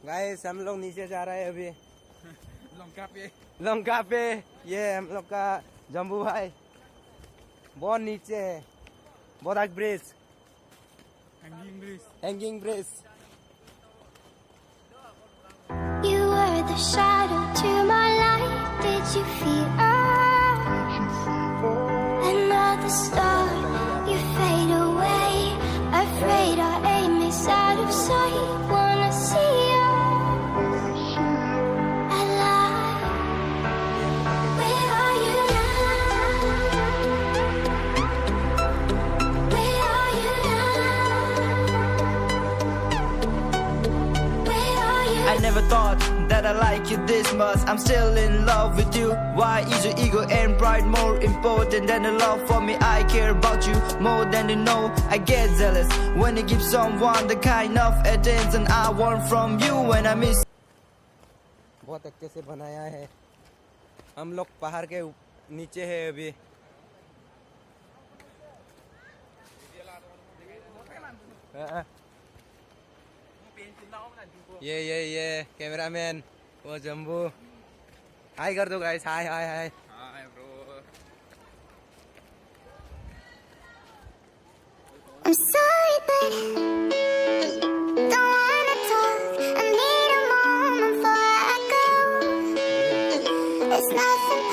Guys हम लोग नीचे जा रहे हैं अभी लंका पे। ये हम लोग का जम्बू भाई बहुत नीचे है। Borak bridge, hanging bridge. You were the shadow to my light. Did you feel another star? You fade away, afraid our aim is out of sight. Wanna see you alive. Where are you now? Where are you now? Where are you? I never thought that I like you this much. I'm still in love with you. Why is your ego and pride more important than the love for me? I care about you more than you know. I get jealous when you give someone the kind of attention I want from you when I miss. बहुत अच्छे से बनाया है। हम लोग पहाड़ के नीचे है अभी। ये कैमरामैन वो जम्बू। हाय कर दो guys, hi hi hi. I'm sorry, but don't wanna talk. I need a moment before I go. It's nothing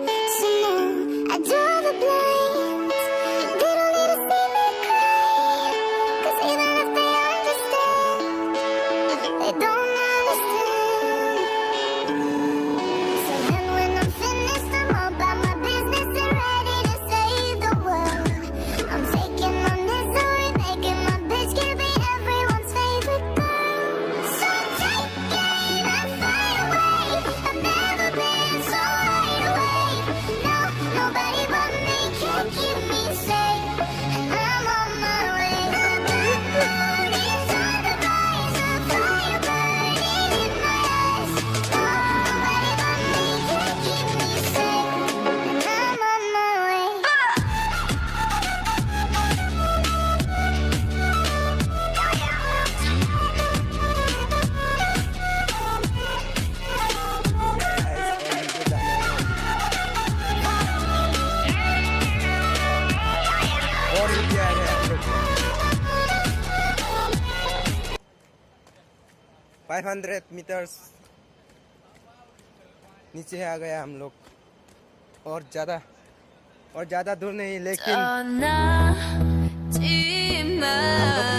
personal. I draw the blinds. They don't need to see me cry. 'Cause even if they understand, they don't understand. So then when I'm finished, I'm all about my business and ready to save the world. I'm taking my misery, making my bitch can be everyone's favorite girl. So take aim and fly away. I've never been so wide awake. No, nobody but me can keep me safe. And I'm on my way. Inside the blaze of fire burning in my eyes. No, nobody but me can keep me safe. And I'm on my way. 500 metres नीचे आ गया हम लोग। और ज़्यादा दूर नहीं, लेकिन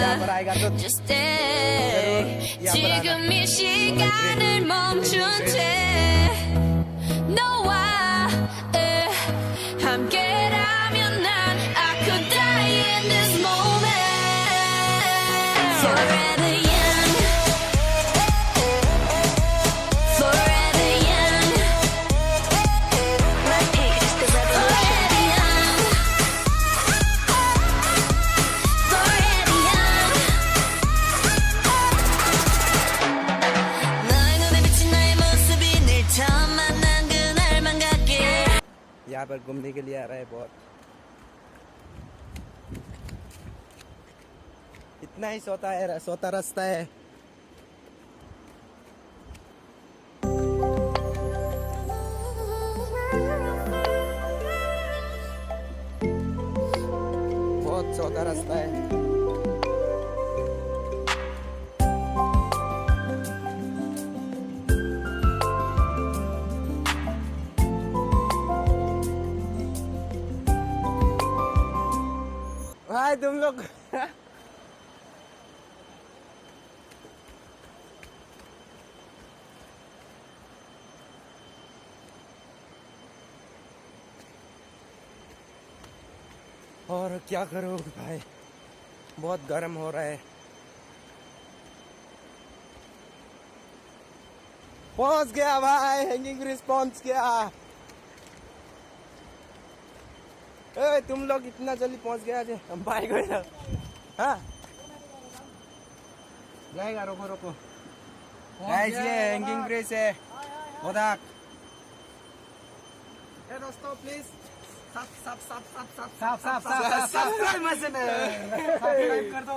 यहाँ पर आएगा तो Just stay. 지금 이 시간을 멈춘 채 너와 함께라면 난 I could die in this moment. Forever young, forever young. My peak is the revolution. Forever young, 너의 눈에 비친 나의 모습이 늘 처음 만난 그날만 같게. यहाँ पर घूमने के लिए आ रहा है बहुत। इतना ही सोता रास्ता है। बहुत सोता रास्ता है। भाई तुम लोग और क्या करो भाई, बहुत गर्म हो रहा है। पहुंच गया भाई, हैंगिंग ब्रिज पहुंच गया। ए, तुम लोग इतना जल्दी पहुंच गया जे हम बाइक गए। हाँ जाएगा, रोको रोको गाइस, ये हैंगिंग ब्रिज है बोराक। दोस्तों प्लीज सब्सक्राइब कर दो।